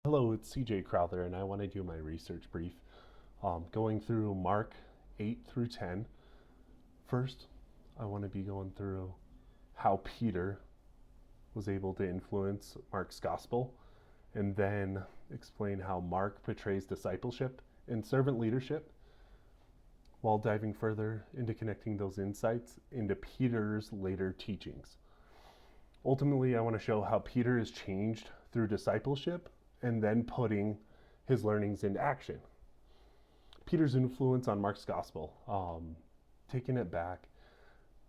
Hello, it's CJ Crowther, and I want to do my research brief going through Mark 8 through 10. First, I want to be going through how Peter was able to influence Mark's gospel, and then explain how Mark portrays discipleship and servant leadership, while diving further into connecting those insights into Peter's later teachings. Ultimately, I want to show how Peter is changed through discipleship and then putting his learnings into action. Peter's influence on Mark's gospel. Taking it back,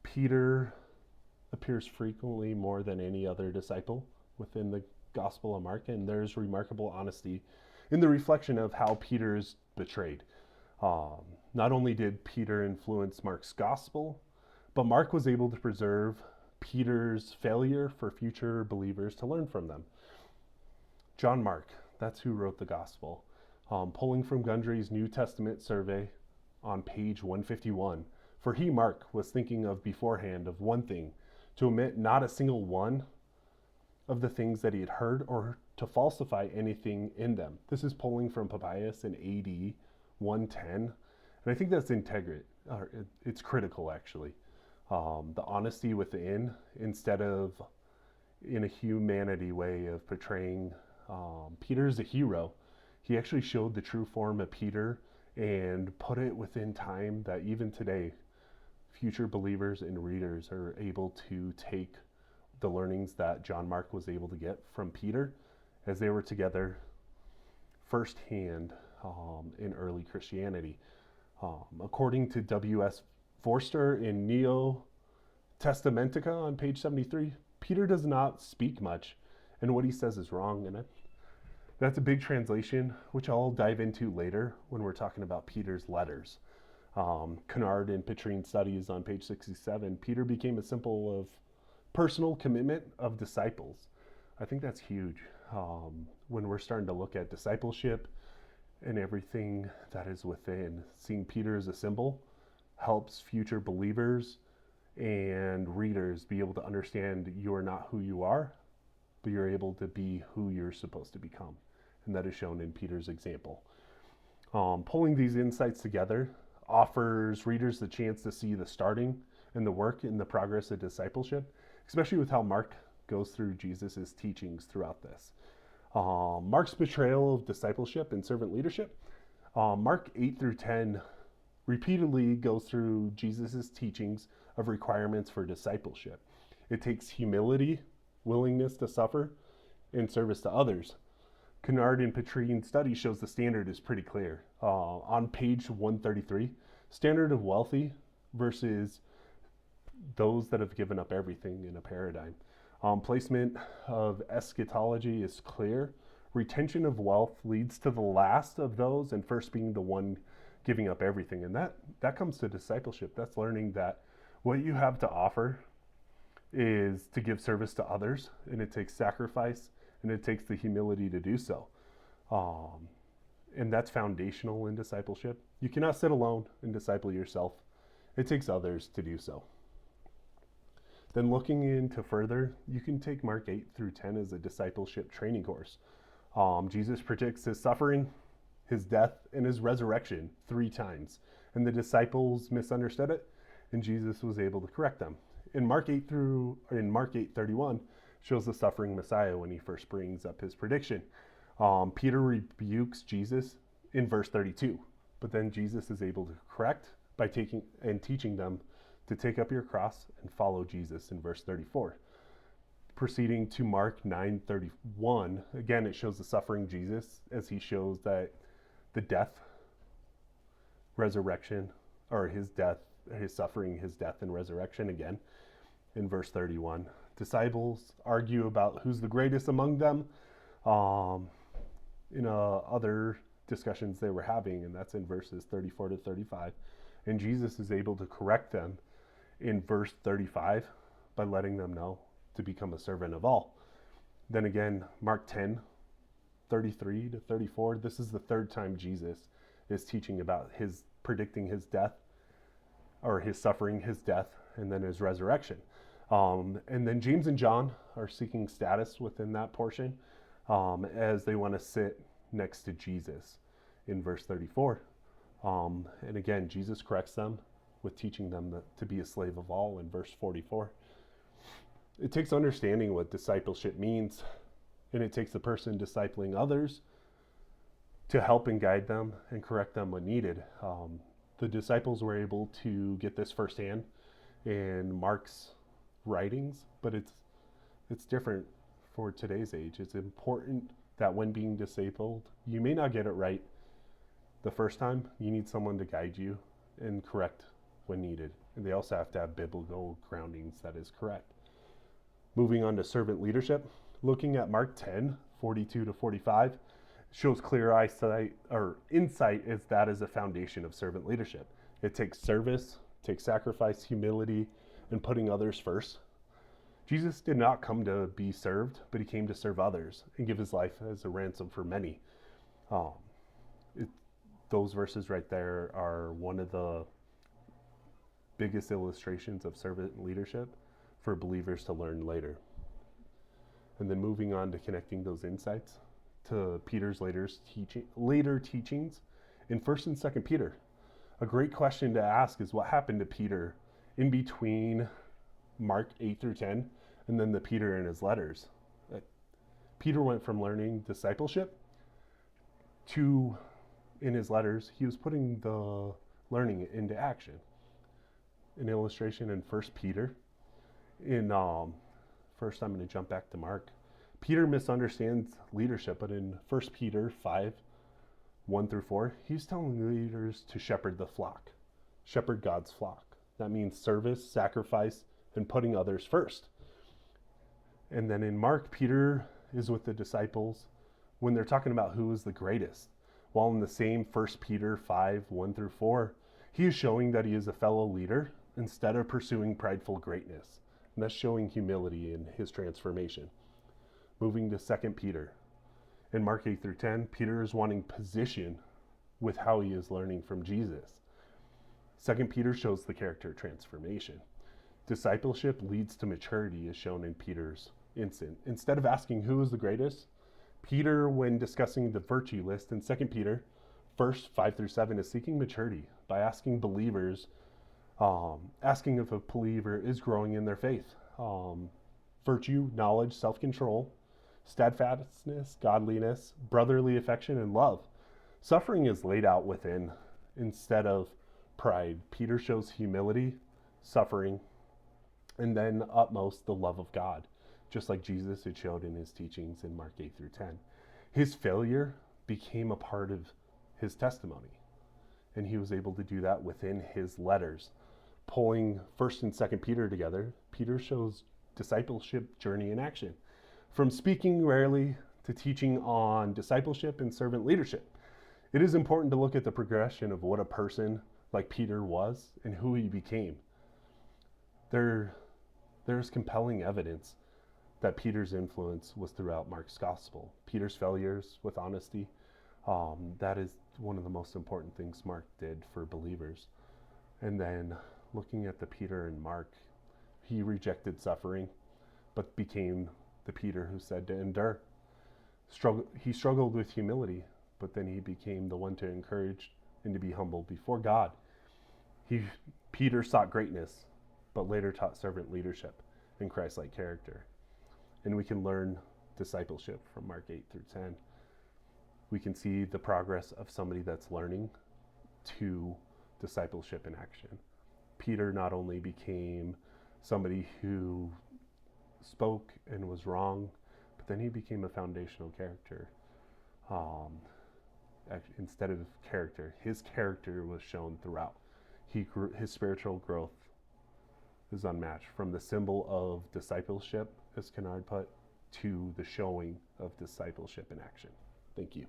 Peter appears frequently more than any other disciple within the Gospel of Mark, and there's remarkable honesty in the reflection of how Peter is betrayed. Not only did Peter influence Mark's gospel, but Mark was able to preserve Peter's failure for future believers to learn from them. John Mark, that's who wrote the gospel. Pulling from Gundry's New Testament survey on page 151, for he, Mark, was thinking of beforehand of one thing, to omit not a single one of the things that he had heard or to falsify anything in them. This is pulling from Papias in AD 110, and I think that's it's critical actually. The honesty within, instead of in a humanity way of portraying Peter as a hero. He actually showed the true form of Peter and put it within time that even today, future believers and readers are able to take the learnings that John Mark was able to get from Peter as they were together firsthand in early Christianity. According to W.S. Forster in Neo Testamentica on page 73, Peter does not speak much, and what he says is wrong. And that's a big translation, which I'll dive into later when we're talking about Peter's letters. Kennard and Petrine studies on page 67, Peter became a symbol of personal commitment of disciples. I think that's huge when we're starting to look at discipleship and everything that is within. Seeing Peter as a symbol helps future believers and readers be able to understand you are not who you are, but you're able to be who you're supposed to become. And that is shown in Peter's example. Pulling these insights together offers readers the chance to see the starting and the work and the progress of discipleship, especially with how Mark goes through Jesus' teachings throughout this. Mark's portrayal of discipleship and servant leadership. Mark 8 through 10 repeatedly goes through Jesus' teachings of requirements for discipleship. It takes humility, willingness to suffer, and service to others. Kennard and Petrine study shows the standard is pretty clear. On page 133, standard of wealthy versus those that have given up everything in a paradigm. Placement of eschatology is clear. Retention of wealth leads to the last of those, and first being the one giving up everything. And that comes to discipleship. That's learning that what you have to offer is to give service to others, and it takes sacrifice, and it takes the humility to do so. And that's foundational in discipleship. You cannot sit alone and disciple yourself. It takes others to do so. Then looking into further, you can take Mark 8 through 10 as a discipleship training course. Jesus predicts his suffering, his death, and his resurrection 3 times. And the disciples misunderstood it, and Jesus was able to correct them. In Mark 8:31 shows the suffering Messiah when he first brings up his prediction. Peter rebukes Jesus in verse 32, but then Jesus is able to correct by teaching them to take up your cross and follow Jesus in verse 34. Proceeding to Mark 9:31, again it shows the suffering Jesus as he shows that the death, resurrection, or his death, his suffering, his death and resurrection again in verse 31. Disciples argue about who's the greatest among them in other discussions they were having, and that's in verses 34 to 35. And Jesus is able to correct them in verse 35 by letting them know to become a servant of all. Then again, Mark 10:33 to 34, this is the 3rd time Jesus is teaching about predicting his death, or his suffering, his death, and then his resurrection. And then James and John are seeking status within that portion. as they want to sit next to Jesus in verse 34. And again, Jesus corrects them with teaching them to be a slave of all in verse 44. It takes understanding what discipleship means, and it takes the person discipling others to help and guide them and correct them when needed. The disciples were able to get this firsthand in Mark's writings, but it's different for today's age. It's important that when being discipled, you may not get it right the first time. You need someone to guide you and correct when needed. And they also have to have biblical groundings that is correct. Moving on to servant leadership, looking at Mark 10, 42 to 45, shows clear insight as that is a foundation of servant leadership. It takes service, takes sacrifice, humility, and putting others first. Jesus did not come to be served, but he came to serve others and give his life as a ransom for many. Those verses right there are one of the biggest illustrations of servant leadership for believers to learn later. And then moving on to connecting those insights to Peter's later teachings in 1st and 2nd Peter. A great question to ask is what happened to Peter in between Mark 8 through 10 and then the Peter in his letters. Peter went from learning discipleship to, in his letters, he was putting the learning into action. An illustration in 1 Peter. First I'm going to jump back to Mark. Peter misunderstands leadership, but in 1 Peter 5, 1 through 4, he's telling leaders to shepherd the flock, shepherd God's flock. That means service, sacrifice, and putting others first. And then in Mark, Peter is with the disciples when they're talking about who is the greatest. While in the same 1 Peter 5, 1 through 4, he is showing that he is a fellow leader instead of pursuing prideful greatness. And that's showing humility in his transformation. Moving to 2 Peter. In Mark 8 through 10, Peter is wanting position with how he is learning from Jesus. 2 Peter shows the character transformation. Discipleship leads to maturity as shown in Peter's instant. Instead of asking who is the greatest, Peter, when discussing the virtue list in 2 Peter, verse 5 through 7, is seeking maturity by asking believers, asking if a believer is growing in their faith. Virtue, knowledge, self-control, steadfastness, godliness, brotherly affection, and love. Suffering is laid out within instead of pride. Peter shows humility, suffering, and then utmost the love of God, just like Jesus had showed in his teachings in Mark 8 through 10. His failure became a part of his testimony, and he was able to do that within his letters. Pulling 1st and 2nd Peter together, Peter shows discipleship journey in action. From speaking rarely to teaching on discipleship and servant leadership. It is important to look at the progression of what a person like Peter was and who he became. There's compelling evidence that Peter's influence was throughout Mark's gospel. Peter's failures with honesty, that is one of the most important things Mark did for believers. And then looking at the Peter in Mark, he rejected suffering, but became the Peter who said to endure. He struggled with humility, but then he became the one to encourage and to be humble before God. Peter sought greatness, but later taught servant leadership and Christ-like character. And we can learn discipleship from Mark 8 through 10. We can see the progress of somebody that's learning to discipleship in action. Peter not only became somebody who spoke and was wrong, but then he became a foundational character. Instead of character, his character was shown throughout. His spiritual growth is unmatched, from the symbol of discipleship, as Kennard put, to the showing of discipleship in action. Thank you.